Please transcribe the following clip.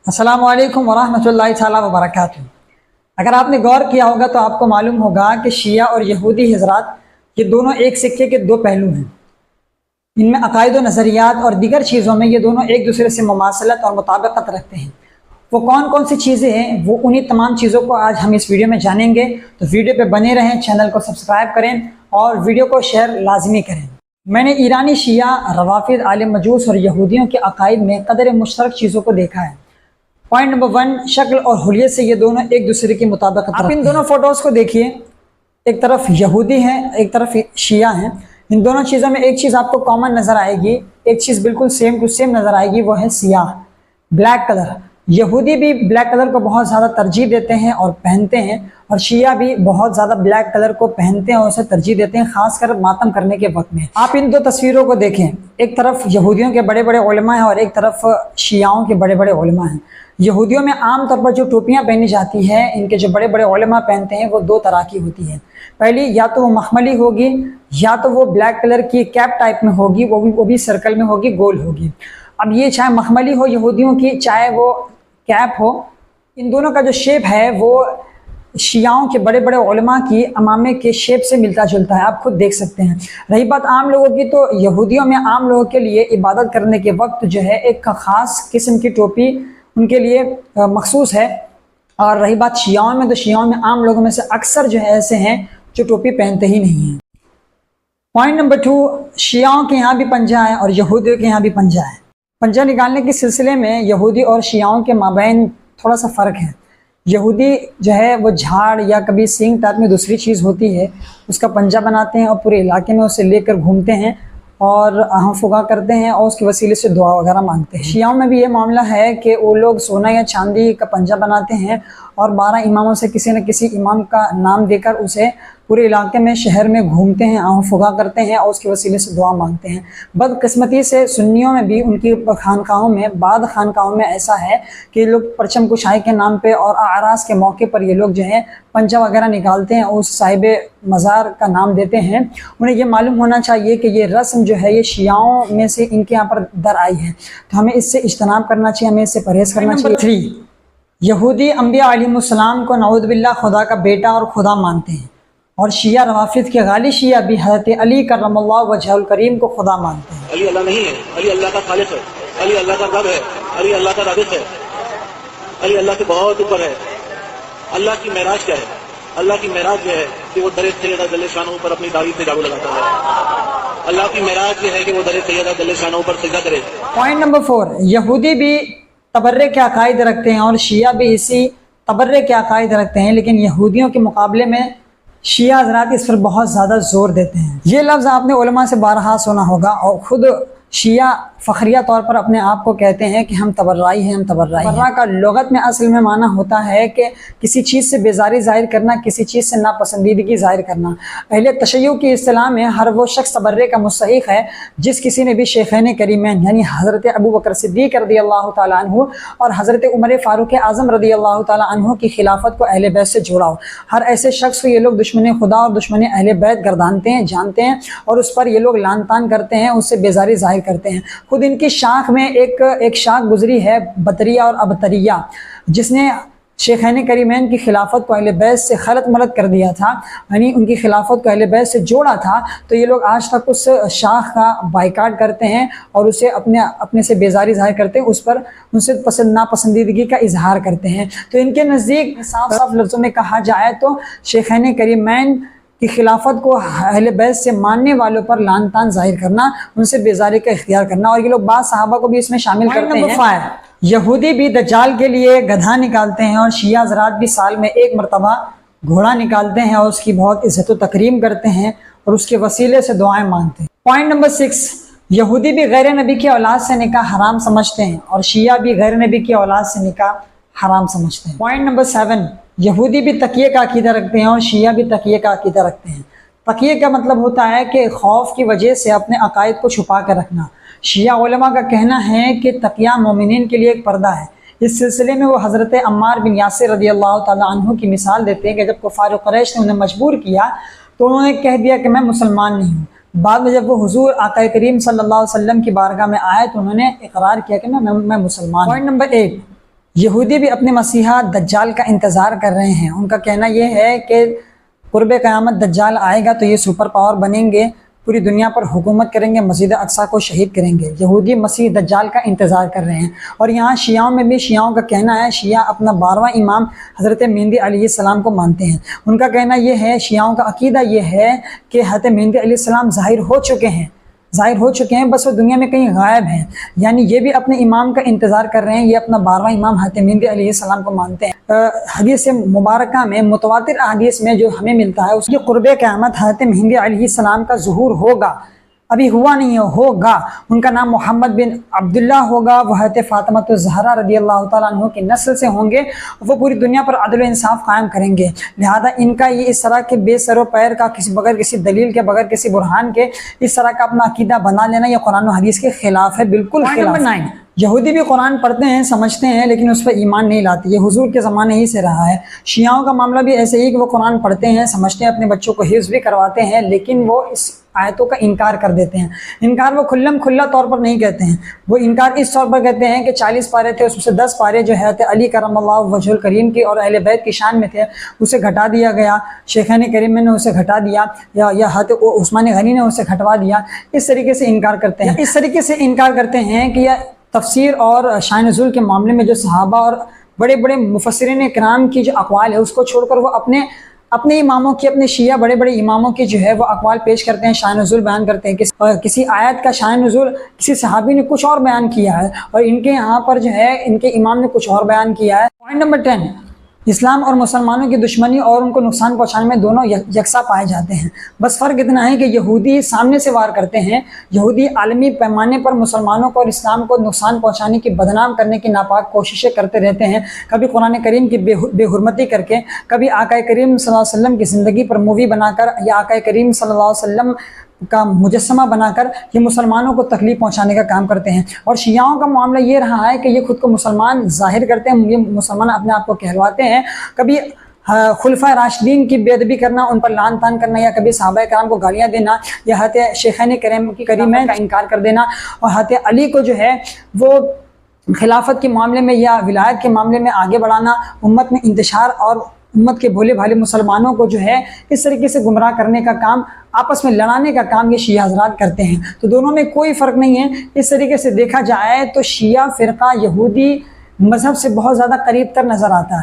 अस्सलामु अलैकुम वरहमतुल्लाहि ताला वबरकातुहू। अगर आपने गौर किया होगा तो आपको मालूम होगा कि शिया और यहूदी हजरात ये दोनों एक सिक्के के दो पहलू हैं। इनमें अकायद व नज़रियात और दीगर चीज़ों में ये दोनों एक दूसरे से मुमासलत और मुताबिकत रखते हैं। वो कौन कौन सी चीज़ें हैं, वो उन्हीं तमाम चीज़ों को आज हम इस वीडियो में जानेंगे। तो वीडियो पे बने रहें, चैनल को सब्सक्राइब करें और वीडियो को शेयर लाजमी करें। मैंने ईरानी शिया, रवाफिद, आलिम मजूस और यहूदियों के अकायद में कदर मुश्तरक चीज़ों को देखा है। पॉइंट नंबर 1, शक्ल और हुलियत से ये दोनों एक दूसरे की मुताबिकत। आप इन दोनों फ़ोटोज़ को देखिए, एक तरफ यहूदी हैं, एक तरफ शिया हैं। इन दोनों चीज़ों में एक चीज़ आपको कॉमन नज़र आएगी, एक चीज़ बिल्कुल सेम टू सेम नज़र आएगी, वो है सियाह, ब्लैक कलर। यहूदी भी ब्लैक कलर को बहुत ज़्यादा तरजीह देते हैं और पहनते हैं, और शिया भी बहुत ज़्यादा ब्लैक कलर को पहनते हैं और उसे तरजीह देते हैं, ख़ासकर मातम करने के वक्त में। आप इन दो तस्वीरों को देखें, एक तरफ यहूदियों के बड़े बड़े उलमा हैं और एक तरफ शियाओं के बड़े बड़े उलमा हैं। यहूदियों में आम तौर पर जो टोपियाँ पहनी जाती हैं, इनके जो बड़े बड़े उलमा पहनते हैं, वो दो तरह की होती है। पहली, या तो वो मखमली होगी या तो वो ब्लैक कलर की कैप टाइप में होगी, वो भी सर्कल में होगी, गोल होगी। अब ये चाहे मखमली हो यहूदियों की, चाहे वो कैप हो, इन दोनों का जो शेप है वो शियाओं के बड़े बड़े उलमा की अमामे के शेप से मिलता जुलता है, आप खुद देख सकते हैं। रही बात आम लोगों की, तो यहूदियों में आम लोगों के लिए इबादत करने के वक्त जो है एक ख़ास किस्म की टोपी उनके लिए मखसूस है। और रही बात शियाओं में, तो शियाओं में आम लोगों में से अक्सर जो है ऐसे हैं जो टोपी पहनते ही नहीं हैं। पॉइंट नंबर 2, शियाओं के यहाँ भी पंजा है और यहूदियों के यहाँ भी पंजा है। पंजा निकालने के सिलसिले में यहूदी और शियाओं के माबैन थोड़ा सा फ़र्क है। यहूदी जो है वो झाड़ या कभी सींग टाइप में दूसरी चीज़ होती है, उसका पंजा बनाते हैं और पूरे इलाके में उसे लेकर घूमते हैं और आहफुगा करते हैं और उसके वसीले से दुआ वगैरह मांगते हैं। शियाओं में भी ये मामला है कि वो लोग सोना या चांदी का पंजा बनाते हैं और 12 इमामों से किसी न किसी इमाम का नाम देकर उसे पूरे इलाके में, शहर में घूमते हैं, आहफुगा करते हैं और उसके वसीले से दुआ मांगते हैं। बदकिस्मती से सुन्नियों में भी उनकी खानकाहों में, बाद खानकाहों में ऐसा है कि लोग परचम कुशाई के नाम पे और आरास के मौके पर ये लोग जो है पंजा वगैरह निकालते हैं और उस साहिब मज़ार का नाम देते हैं। उन्हें ये मालूम होना चाहिए कि ये रस्म जो है ये शियाओं में से इनके यहाँ पर दर आई है, तो हमें इससे इज्तनाब करना चाहिए, हमें इससे परहेज़ करना चाहिए। 3, यहूदी अंबिया अलैहिमुस्सलाम को नऊज़ बिल्लाह खुदा का बेटा और खुदा मानते हैं, और शिया रवाफिद के गाली शिया भी हज़रत अली करमल्लाहु वजहुल करीम को खुदा मानते हैं। अली अल्लाह नहीं है, अली अल्लाह का खालिक है, अली अल्लाह का रब है, अली अल्लाह का राज़िक़ है, अली अल्लाह से बहुत ऊपर है। अल्लाह की मेराज क्या है? अल्लाह की मेराज ये है कि वो दर सैयदा जल्ले शानों पर अपनी दाढ़ी से झाड़ू लगाता है। अल्लाह की मेराज ये है कि वो दर सैयदा जल्ले शानों पर सजदा करे। पॉइंट नंबर 4, यहूदी भी तबर्रे के अकायद रखते हैं और शिया भी इसी तबर्रे के अकायद रखते हैं, लेकिन यहूदियों के मुकाबले में शिया हज़रात इस पर बहुत ज़्यादा ज़ोर देते हैं। ये लफ्ज़ आपने उलमा से बारहा सुना होगा, और ख़ुद शिया फ़खरिया तौर पर अपने आप को कहते हैं कि हम तबर्राई हैं, हम तबर्राई। तबर्रा का लुगत में असल में माना होता है कि किसी चीज़ से बेजारी ज़ाहिर करना, किसी चीज़ से नापसंदीदगी ज़ाहिर करना। अहले तशय्युअ की इस्तिलाह में हर वो शख्स तबर्रे का मुस्तहिक़ है जिस किसी ने भी शेखैन करीमैन यानी हज़रत अबू बकर सिद्दीक़ रज़ियल्लाहु ताला अन्हु और हज़रत उमर फ़ारूक़ आज़म रज़ियल्लाहु ताला अन्हु की खिलाफत को अहले बैत से जोड़ा हो। हर ऐसे शख्स को ये लोग दुश्मन खुदा और दुश्मन अहले बैत गर्दानते हैं, जानते हैं, और उस पर ये लोग लान तान करते हैं, उससे बेजारी ज़ाहिर करते हैं। खुद इनकी शाख में एक शाख गुजरी है, बतरिया और अबतरिया, जिसने शेखैन करीमैन की खिलाफत को अहले बैत से खलत मलत कर दिया था, यानी उनकी खिलाफत को अहले बैत से जोड़ा था। तो ये लोग आज तक उस शाख का बाइकाट करते हैं और उसे अपने से बेजारी ज़ाहिर करते हैं, उस पर उनसे नापसंदीदगी का इजहार करते हैं। तो इनके नज़दीक साफ साफ लफ्ज़ों में कहा जाए तो शेखैन करीमैन की खिलाफत को अहले बैत से मानने वालों पर लान तान ज़ाहिर करना, उनसे बेजारी का इख्तियार करना, और ये लोग बाद सहाबा को भी इसमें शामिल करते हैं। यहूदी भी दज्जाल के लिए गधा निकालते हैं और शिया हज़रात भी साल में एक मरतबा घोड़ा निकालते हैं और उसकी बहुत इज़्ज़त व तकरीम करते हैं और उसके वसीले से दुआएं मांगते हैं। पॉइंट नंबर 6, यहूदी भी गैर नबी की औलाद से निकाह हराम समझते हैं और शिया भी गैर नबी की औलाद से निकाह हराम समझते हैं। पॉइंट नंबर 7, यहूदी भी तकिए का अकीदा रखते हैं और शिया भी तकिए का अकीदा रखते हैं। तकिए का मतलब होता है कि खौफ की वजह से अपने अकायद को छुपा कर रखना। शिया उलमा का कहना है कि तकिया मोमिनीन के लिए एक पर्दा है। इस सिलसिले में वो हज़रत अम्मार बिन यासिर रज़ियल्लाहु ताला अन्हु की मिसाल देते हैं कि जब कुफ़ार क़ुरैश ने उन्हें मजबूर किया तो उन्होंने कह दिया कि मैं मुसलमान नहीं हूँ। बाद में जब वो हुजूर आका करीम सल्लल्लाहु अलैहि वसल्लम की बारगाह में आए तो उन्होंने इकरार किया कि मैं मुसलमान। पॉइंट नंबर 8, یہودی بھی اپنے مسیحا دجال کا انتظار کر رہے ہیں. ان کا کہنا یہ ہے کہ قرب قیامت دجال آئے گا تو یہ سپر پاور بنیں گے, پوری دنیا پر حکومت کریں گے, مسجد اقصیٰ کو شہید کریں گے. یہودی مسیح دجال کا انتظار کر رہے ہیں. اور یہاں شیعوں میں بھی شیعوں کا کہنا ہے, شیعہ اپنا 12واں امام حضرت مہدی علیہ السلام کو مانتے ہیں. ان کا کہنا یہ ہے, شیعوں کا عقیدہ یہ ہے کہ حضرت مہدی علیہ السلام ظاہر ہو چکے ہیں, بس وہ دنیا میں کہیں غائب ہیں. یعنی یہ بھی اپنے امام کا انتظار کر رہے ہیں, یہ اپنا 12واں امام حضرت مہدی علیہ السلام کو مانتے ہیں. حدیث مبارکہ میں, متواتر احادیث میں جو ہمیں ملتا ہے اس کی قرب قیامت حضرت مہدی علیہ السلام کا ظہور ہوگا, ابھی ہوا نہیں ہے, ہوگا. ان کا نام محمد بن عبداللہ ہوگا, وہ حضرت فاطمہ الزہرا رضی اللہ تعالیٰ عنہ کی نسل سے ہوں گے. وہ پوری دنیا پر عدل و انصاف قائم کریں گے. لہذا ان کا یہ اس طرح کے بے سر و پیر کا, بغیر کسی دلیل کے, بغیر کسی برہان کے اس طرح کا اپنا عقیدہ بنا لینا, یہ قرآن و حدیث کے خلاف ہے, بالکل خلاف. نمبر 9, یہودی بھی قرآن پڑھتے ہیں, سمجھتے ہیں, لیکن اس پر ایمان نہیں لاتے. یہ حضور کے زمانے ہی سے رہا ہے. شیعوں کا معاملہ بھی ایسے ہی کہ وہ قرآن پڑھتے ہیں, سمجھتے ہیں, اپنے بچوں کو حفظ بھی کرواتے ہیں, لیکن وہ اس آیتوں کا انکار کر دیتے ہیں. انکار وہ کھلا طور پر نہیں کہتے ہیں, وہ انکار اس طور پر کہتے ہیں کہ 40 پارے تھے, اس میں سے 10 پارے جو ہے علی کرم اللہ وجہ الکریم کی اور اہل بیت کی شان میں تھے, اسے گھٹا دیا گیا. شیخین کریم نے اسے گھٹا دیا, یا حضرت عثمان غنی نے اسے گھٹوا دیا. اس طریقے سے انکار کرتے ہیں. اس طریقے سے انکار کرتے ہیں کہ یہ تفسیر اور شان نزول کے معاملے میں جو صحابہ اور بڑے بڑے مفسرین کرام کی جو اقوال ہے اس کو چھوڑ کر وہ اپنے اماموں کی, اپنے شیعہ بڑے بڑے اماموں کی جو ہے وہ اقوال پیش کرتے ہیں, شان نزول بیان کرتے ہیں. کسی آیت کا شان نزول کسی صحابی نے کچھ اور بیان کیا ہے, اور ان کے یہاں پر جو ہے ان کے امام نے کچھ اور بیان کیا ہے. پوائنٹ نمبر 10, اسلام اور مسلمانوں کی دشمنی اور ان کو نقصان پہنچانے میں دونوں یکساں پائے جاتے ہیں. بس فرق اتنا ہے کہ یہودی سامنے سے وار کرتے ہیں. یہودی عالمی پیمانے پر مسلمانوں کو اور اسلام کو نقصان پہنچانے کی, بدنام کرنے کی ناپاک کوششیں کرتے رہتے ہیں. کبھی قرآن کریم کی بے حرمتی کر کے, کبھی آقا کریم صلی اللہ علیہ وسلم کی زندگی پر مووی بنا کر, یا آقا کریم صلی اللہ علیہ وسلم کا مجسمہ بنا کر یہ مسلمانوں کو تکلیف پہنچانے کا کام کرتے ہیں. اور شیعوں کا معاملہ یہ رہا ہے کہ یہ خود کو مسلمان ظاہر کرتے ہیں, یہ مسلمان اپنے آپ کو کہلواتے ہیں. کبھی خلفۂ راشدین کی بے ادبی کرنا, ان پر لعن طعن کرنا, یا کبھی صحابہ کرام کو گالیاں دینا, یا حضرت شیخین کریمین کا انکار کر دینا, اور حضرت علی کو جو ہے وہ خلافت کے معاملے میں یا ولایت کے معاملے میں آگے بڑھانا, امت میں انتشار اور امت کے بھولے بھالے مسلمانوں کو جو ہے اس طریقے سے گمراہ کرنے کا کام, آپس میں لڑانے کا کام یہ شیعہ حضرات کرتے ہیں. تو دونوں میں کوئی فرق نہیں ہے. اس طریقے سے دیکھا جائے تو شیعہ فرقہ یہودی مذہب سے بہت زیادہ قریب تر نظر آتا ہے.